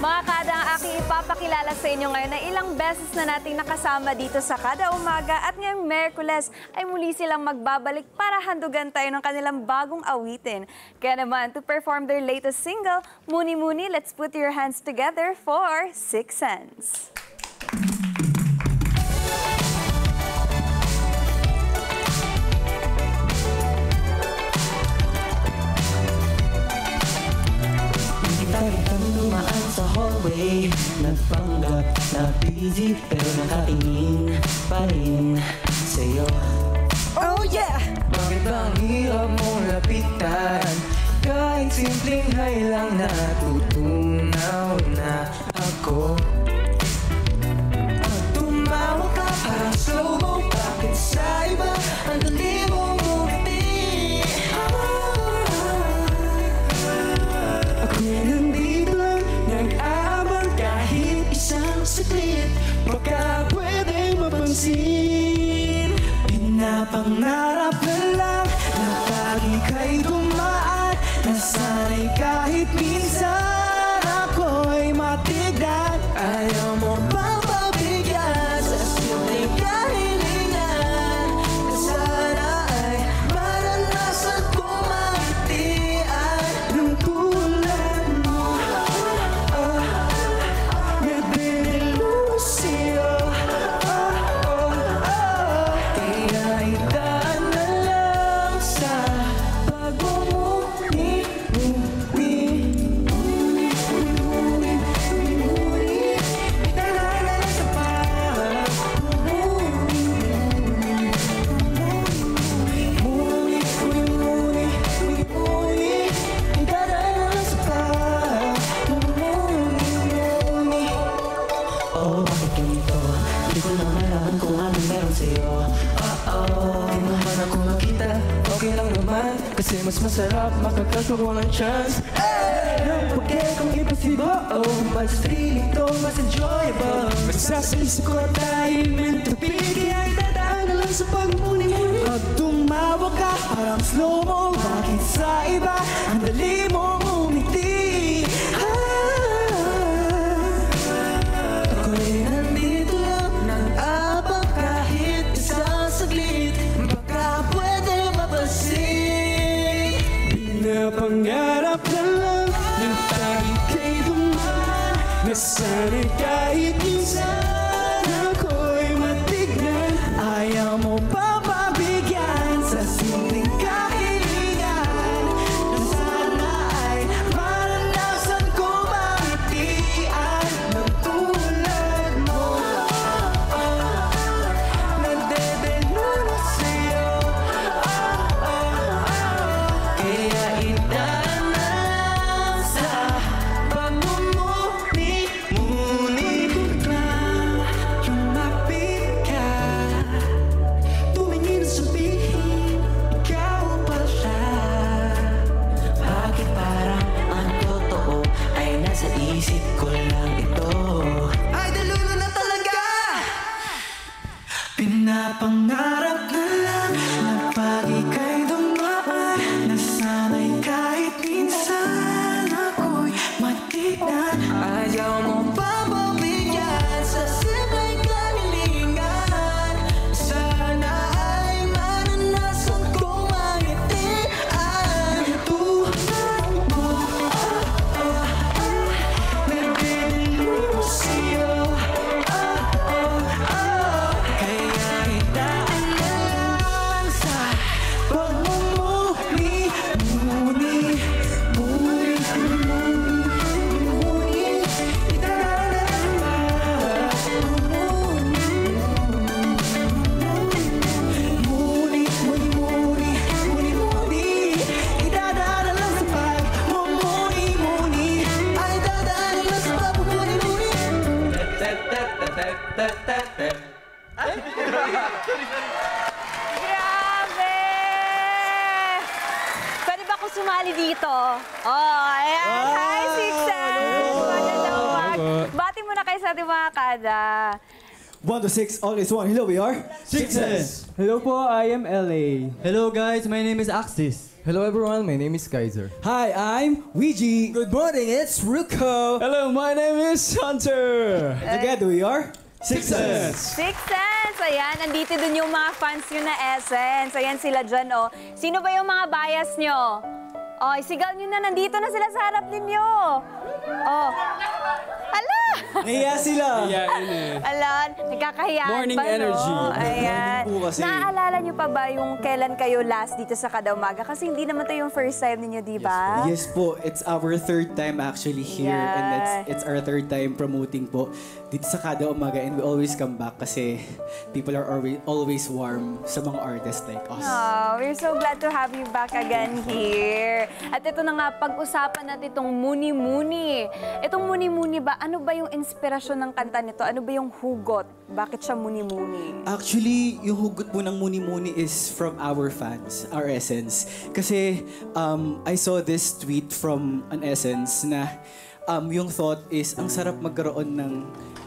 Mga kada, ang aking ipapakilala sa inyo ngayon na ilang beses na nating nakasama dito sa Kada Umaga at ngayong Miyerkules ay muli silang magbabalik para handugan tayo ng kanilang bagong awitin. Kaya naman, to perform their latest single, Muni Muni, let's put your hands together for Six Sense. Kitang dumaan sa hallway, nagpanggap na busy pero nakatingin pa rin sa'yo. Oh yeah! Bakit ba ang hirap mong lapitan? Kahit simpleng hay lang natutunaw na ako. At tumawa ka parang slow-mo, bakit sa iba ang dali mong umiti? Ako'y nandito lang, nag-aabang kahit isang saglit, baka pwede mapansin. Pinapangarap na lang na pag ika'y dumaan, nasanay kahit minsan ako'y matignan. Ayaw mo bang mabigyan sa simpleng kahilingan, na sana ay maranasan kong mangitian ng tulad mo. Nadiniluno sa'yo. Kaya idaan na lang sa pagmumuni. Idaan na lang sa pagmumuni. Oh, bakit ganito? Di ko na malaman kung anong meron sa'yo. Di mo man ako makita, okay lang naman, kasi mas masarap makakagawa ng chance. Nang pagkaya kong imposible, mas thrilling to, mas enjoyable. Basta sa isip ko dahil meant to be, kaya idadaan na lang sa pagmuni-muni. Pag tumawag ka, parang slow-mo, bakit sa iba ang dali mong umiti? Ako'y nandito lang, nang-abang kahit isang saglit, baka pwede mapansin. Pinapangarap na lang na tayo kay dumaan, nasanay kahit minsan ako'y matignan. Ayaw mo pa mabigyan sa simpleng kahilingan, na sana ay maranasan ko mangitian ng tulad mo. Nadedenono sa'yo. Kaya idaan na lang sa pagmumuni-muni. Lumapit ka, tumingin sabihin, ikaw pala siya. Bakit parang ang totoo ay nasa isip ko lang ito? Ay, dalulo na talaga! Pinapangarap na lang na pag ika'y dumaan, nasanay kahit minsan ako'y matignan. Ayaw mo pa mabigyan sa simpleng kahilingan, sana ay maranasan kong mangitian ng tulad mo. Nadiniluno sa'yo. Kaya idaan na lang sa pagmumuni-muni. Muni-muni-muni. Idaan na lang sa pagmumuni-muni. Muni-muni-muni. Idaan na lang sa pagmumuni-muni. Ay, idaan na lang sa pagmumuni-muni. Grabe! Pwede ba ako sumali dito? Oh, ayan. Hi, Six Sense! Magandang umaga. Bati mo na kayo sa ating mga kada. 1 to 6, always one. Hello, we are Six Sense. Hello po, I am LA. Hello guys, my name is Axis. Hello everyone, my name is Kaiser. Hi, I'm Ouija. Good morning, it's Ruko. Hello, my name is Hunter. Together we are Sixes. Six Sense! Ayan, nandito dun yung mga fans nyo na Essence. Ayan sila dyan, oh. Sino ba yung mga bias nyo? Oh, isigaw nyo na, nandito na sila sa harap ninyo. Oh. Ala! Nahiya sila. Ala, nagkakahiyaan Morning ba, energy. no? Ayan. Morning po kasi. Naaalala nyo pa ba yung kailan kayo last dito sa Kada Umaga? Kasi hindi naman to yung first time ninyo, di ba? Yes po, it's our third time actually here and Yeah. it's our third time promoting po dito sa Kada Umaga and we always come back kasi people are always warm sa mga artists like us. Oh, we're so glad to have you back again here. At ito na nga, pag-usapan natin itong Muni Muni. Itong Muni Muni ba, ano ba yung inspirasyon ng kanta nito? Ano ba yung hugot? Bakit siya Muni Muni? Actually, yung hugot po ng Muni Muni is from our fans, our Essence. Kasi I saw this tweet from an Essence na yung thought is, ang sarap magkaroon ng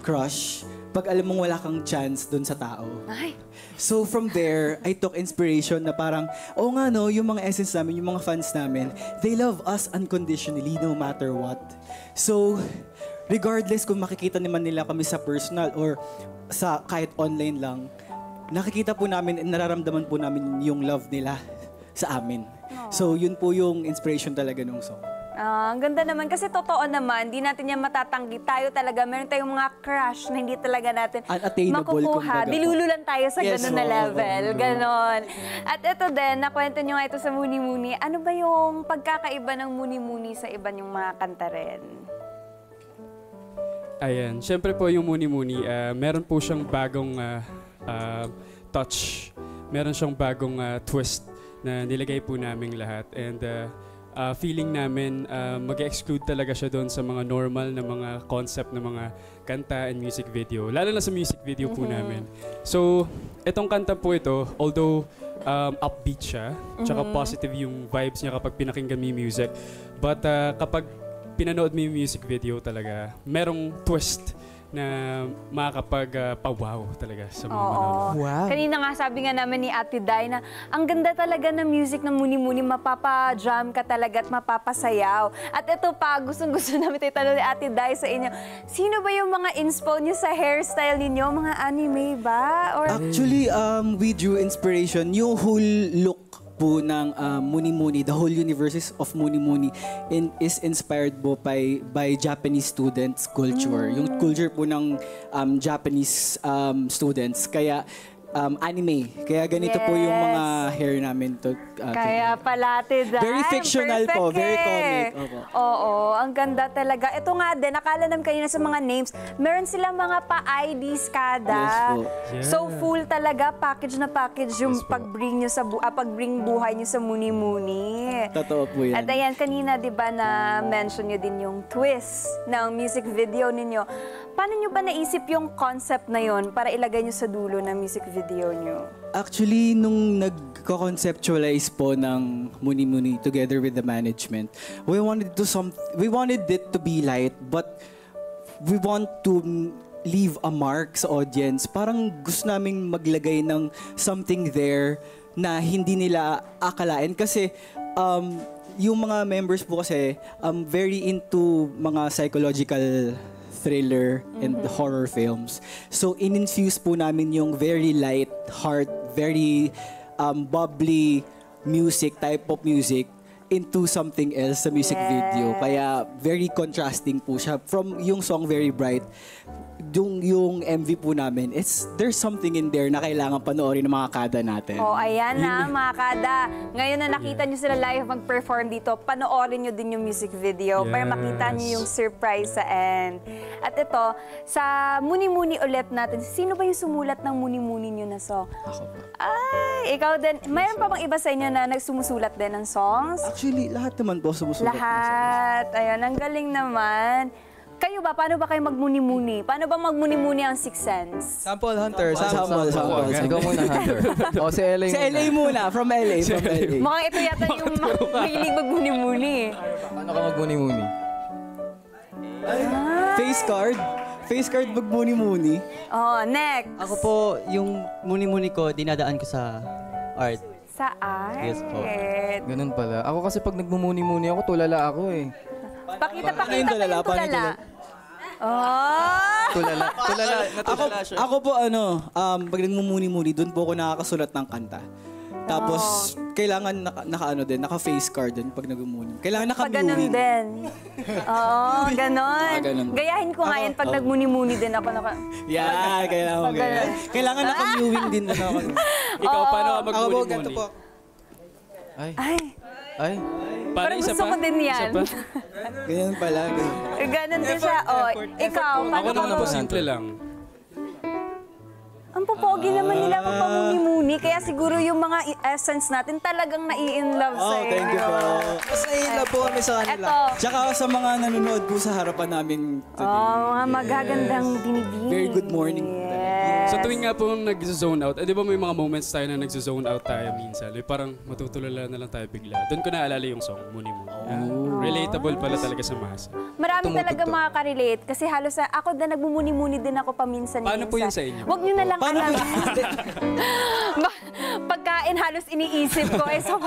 crush pag alam mong wala kang chance dun sa tao. Ay, So from there, I took inspiration na parang, oo nga no, yung mga Essence namin, yung mga fans namin, they love us unconditionally no matter what. So, regardless kung makikita naman nila kami sa personal or sa kahit online lang, nakikita po namin and nararamdaman po namin yung love nila sa amin. So, yun po yung inspiration talaga nung song. ang ganda naman. Kasi totoo naman, di natin yan matatanggi. Tayo talaga, meron tayong mga crush na hindi talaga natin Unattainable, makukuha. kumbaga po. Dilululan tayo sa Yes, ganun na oo, level. oo. Ganon. At ito din, nakwento nyo nga ito sa Muni Muni. Ano ba yung pagkakaiba ng Muni Muni sa iba yung mga kanta rin? Ayan, syempre po yung Muni Muni, meron po siyang bagong touch. Meron siyang bagong twist na nilagay po namin lahat. And feeling namin mag-exclude talaga siya doon sa mga normal na mga concept na mga kanta and music video. Lalo na sa music video po namin. So, itong kanta po ito, although upbeat siya, tsaka positive yung vibes niya kapag pinakinggan mo yung music. But kapag pinanood mo yung music video talaga, merong twist na makakapag-pawaw talaga sa mga manonood. Wow. Kanina nga sabi nga namin ni Ate Dai na ang ganda talaga ng music ng Muni Muni, mapapa-jam ka talaga at mapapasayaw. At ito pa, gustong-gusto namin itanong ni Ate Dai sa inyo, sino ba yung mga inspo niyo sa hairstyle ninyo? Mga anime ba? Or Actually, we drew inspiration. Yung whole look po ng Muni Muni, the whole universe of Muni Muni is inspired po by Japanese students' culture. Yung culture po ng Japanese students. Kaya anime. Kaya ganito po yung mga hair namin. kaya pala, Ate Dai. Very fictional perfect po, very eh. comic. Opo. Oo, ang ganda talaga. Ito nga din, nakala naman kanina sa mga names, meron silang mga pa-IDs kada. Yes po. So full talaga, package na package yung pag-bring nyo sa pag-bring buhay nyo sa Muni Muni. Totoo po yan. At ayan, kanina 'di ba na mention nyo din yung twist ng music video ninyo. Paano nyo ba naisip yung concept na yon para ilagay nyo sa dulo ng music video nyo? Actually, nung nagko-conceptualize po ng Muni Muni together with the management, we wanted it to be light, but we want to leave a mark sa audience. Parang gusto naming maglagay ng something there na hindi nila akalain. Kasi yung mga members po kasi very into mga psychological thriller and horror films. So, in-infuse po namin yung very light heart, very bubbly music, type of music into something else sa music video. Kaya very contrasting po siya. From yung song Very Bright, yung MV po namin, there's something in there na kailangan panoorin ng mga kada natin. Oh, ayan na mga kada. Ngayon na nakita nyo sila live mag-perform dito, panoorin nyo din yung music video para makita nyo yung surprise sa end. At ito, sa Muni Muni ulit natin, sino ba yung sumulat ng Muni Muni nyo na song? Ako po. Ay, ikaw din. Mayroon pa bang iba sa inyo na nagsumusulat din ng songs? Actually, lahat naman po sumusulat. Lahat. Ayun, ang galing naman. Kayo ba? Paano ba kayo magmuni-muni? Paano ba magmuni-muni ang Sixth Sense? Sample Hunter, Sample. Ikaw muna Hunter. O si LA Sa muna. LA muna, from LA. Mukhang ito yata yung mahilig magmuni-muni. Paano ka magmuni-muni? Face card magmuni-muni. Oh, next. Ako po, yung muni-muni ko, dinadaan ko sa art. Sa art. Yes po. Ganun pala. Ako kasi pag nagmumuni-muni ako, tulala ako eh. Pakita Paano yung tulala? Paano yung tulala? Oh! Tulala. Natulala siya. Ako po pag nagmumuni-muni, doon po ako nakakasulat ng kanta. Tapos, kailangan naka-face card din pag nagmumuni. Kailangan Pag ganun naka-viewing. din. Oo, ganon. Ganun. Gayahin ko nga yan pag nagmuni-muni din ako. Yeah, kailangan mo. ganun. Kailangan naka-viewing din ako. Ikaw, paano ka Ako po, ganito magmuni-muni? po. Ay. Ay, Paano, parang isa gusto pa? ko din Isa yan. pa? Ganyan pala. Ganyan. Ganon din siya. Oh, ikaw, Ako paano naman ka po, simple lang. Ang popogi naman nila magpamuni-muni. Kaya siguro yung mga essence natin talagang nai-in-love sa inyo. Thank you po. Mas naiinlove po kami sa kanila. Eto. Tsaka sa mga nanonood po sa harapan namin today. Mga magagandang binibini. Very good morning. Yes. Sa tuwing nga po nag-zone out, di ba may mga moments tayo na nag-zone out tayo minsan? Like, parang matutulala na lang tayo bigla. Doon ko naalala yung song, Muni Muni. Relatable pala talaga sa masa. Marami Tumutugtog. talaga makaka-relate kasi halos ako din nagmumuni-muni din ako paminsan-minsan. Paano po yun sa inyo? Huwag nyo na lang alam. Pagkain halos iniisip ko so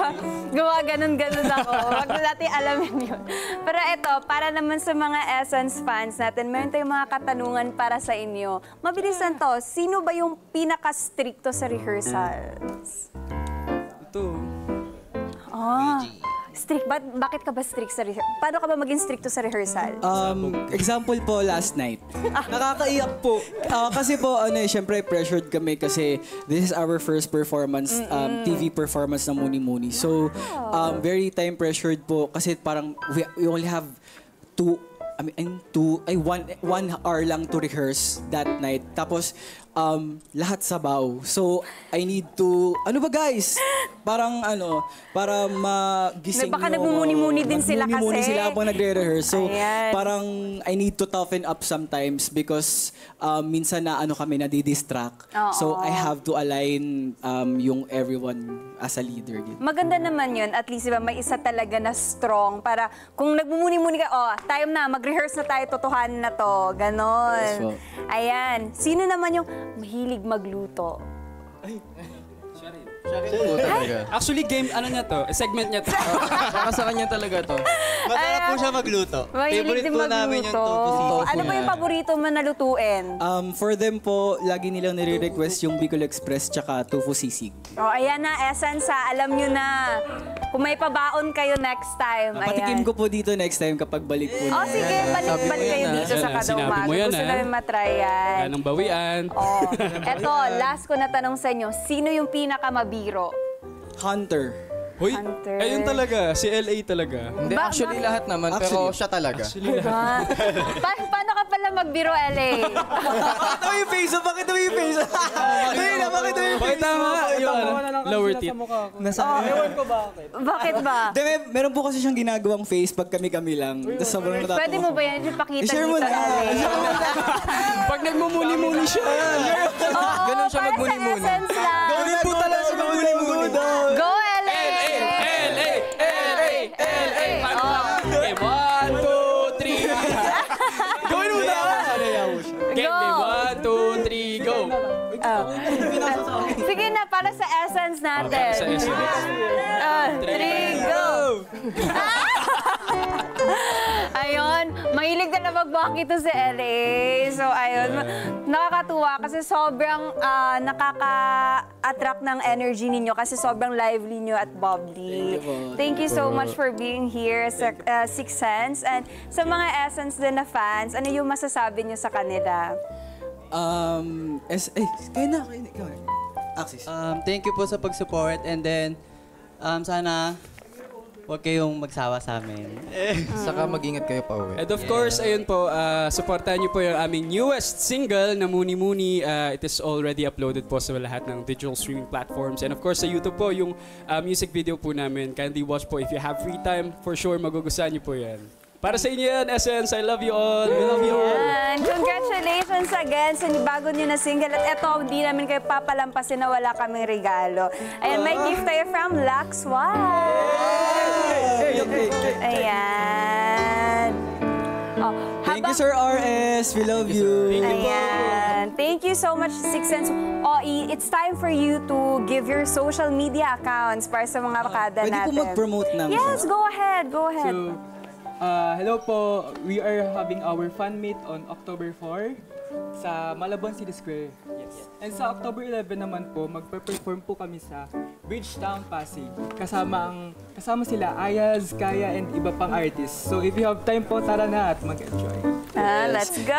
gawa ganun-ganun ako. Huwag na natin alamin yun. Pero eto, para naman sa mga Essence fans natin, meron tayong mga katanungan para sa inyo. Mabilisan to, sino ba yung pinaka-stricto sa rehearsals? Ito. Strict. Bakit ka ba strict sa rehearsal? Paano ka ba maging stricto sa rehearsal? Example po, last night. Nakakaiyak po. Kasi po, syempre pressured kami kasi this is our first performance, TV performance ng Muni Muni. So, very time pressured po kasi parang we only have one hour lang to rehearse that night. Tapos, lahat sabaw. So, I need to, Parang para magising Baka nyo. nagmumuni-muni din sila Nagmumuni-muni kasi. sila habang nagre-rehearse. So, Ayan. parang I need to toughen up sometimes because minsan na kami nadidistract. Oo. So, I have to align yung everyone as a leader. Maganda naman yun. At least diba, may isa talaga na strong para kung nagmumuni-muni ka, time na, mag-rehearse na tayo, totohanin na to. Ganon. Yes, po. Ayan. Sino naman yung mahilig magluto? Siya rin po talaga. Actually, segment niya to. Saka sa kanya talaga to. Masarap po siya magluto. Mahilig Favorite din po namin yung magluto. tofu seafood. Ano ba yung paborito mo na lutuin? For them po, lagi nilang nire-request yung Bicol Express tsaka tofu sisig. Ayan na, Essence alam nyo na. Kung may pabaon kayo next time. Patikim Ayan. ko po dito next time kapag balik po. Sige, Sabi mo balik kayo yan, dito Yan sa na, Kada sinabi Umaga. mo yan, Gusto namin matry yan. Yan ang bawian. Eto, last ko na tanong sa inyo, sino yung pinakamabiro? Hunter. Hoy, Hunter. ayun talaga. Si LA talaga. Hindi, actually lahat naman, pero Actually. siya talaga. Ah. Paano ka pala magbiro, LA? Bakit mo yung face? Bakit mo yung face? Bakit mo yung Pakita nga yung lower teeth. Bakit ba? Meron po kasi siyang ginagawang face pag kami-kami lang. Tapos sobrang natatawa. Pwede mo ba yan? Ipakita I-share mo dito, na. LA. Pag nagmumuni-muni siya. Ganun siya para magmuni-muni. sa Essence lang. Gawin po talaga siya magmuni-muni. Go, LA! Paano ba? Okay, 1, 2, 3. Gawin mo na. Game, 1, 2, 3, go. Sige na, para sa Essence natin. Para sa essence. 3, go! Ayun, mahilig na magbaki to si LA. So, ayun, nakakatuwa kasi sobrang nakaka-attract ng energy ninyo kasi sobrang lively nyo at bubbly. Thank you so much for being here sa Six Sense. And sa mga Essence din na fans, ano yung masasabi nyo sa kanila? Kaya na. Ikaw. Axis. Thank you po sa pag-support and then sana huwag kayong magsawa sa amin. Saka mag-ingat kayo pa uwi. And of course, ayun po, supportahan niyo po yung aming newest single na Muni Muni. It is already uploaded po sa lahat ng digital streaming platforms. And of course, sa YouTube po, yung music video po namin. Kindly watch po if you have free time. For sure, magugustuhan niyo po yan. Para sa inyo yan, Essence. I love you all. We love you all. And congratulations again sa bago nyo na single. At eto, hindi namin kayo papalampasin na wala kaming regalo. Ayan, may gift tayo from Lux One. Ayan. Thank you, Sir RS. We love you. Ayan. Thank Thank you so much, Six Sense. OE, it's time for you to give your social media accounts para sa mga bakada Pwede natin. po mag-promote namin. Yes, go ahead. Go ahead. So, hello po. We are having our fan meet on October 4 sa Malabon City Square. Yes. And sa October 11 naman po, magpe-perform po kami sa Bridgetown, Pasig. Kasama sila Ayaz, Kaya, and iba pang artists. So if you have time po, tara na at mag-enjoy. Let's go.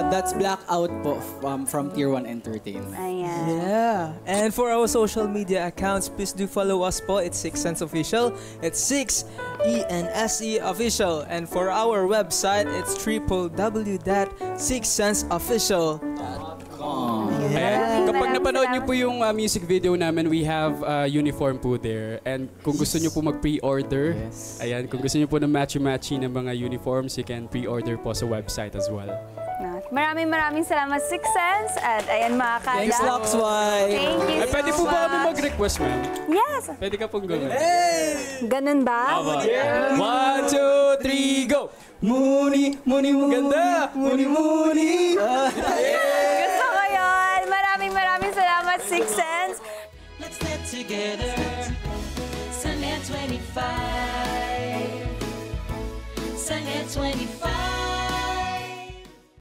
That's Blackout po from Tier 1 Entertainment. Ayan. Yeah. And for our social media accounts, please do follow us po. It's Six Sense Official. It's 6ENSE Official. And for our website, it's www.sixsenseofficial.com. Ayan. Kapag Maraming napanood niyo salamat. po yung music video namin, we have uniform po there. And kung gusto niyo po mag-pre-order, ayan, kung gusto niyo po ng matchy-matchy ng mga uniforms, you can pre-order po sa website as well. Maraming salamat, Six Sense. At ayan, mga kada. Thanks, Luxy! Thank you Ay, pwede so po ba kami much. mag-request, ma'am? Yes. Pwede ka pong gawin. Ganun ba? 1, 2, 3, go! Muni, muni, muni. Ganda! Muni, muni. Gusto ko yun. Maraming salamat, Six Sense. Let's get together. Sunday at 25. Sunday at 25.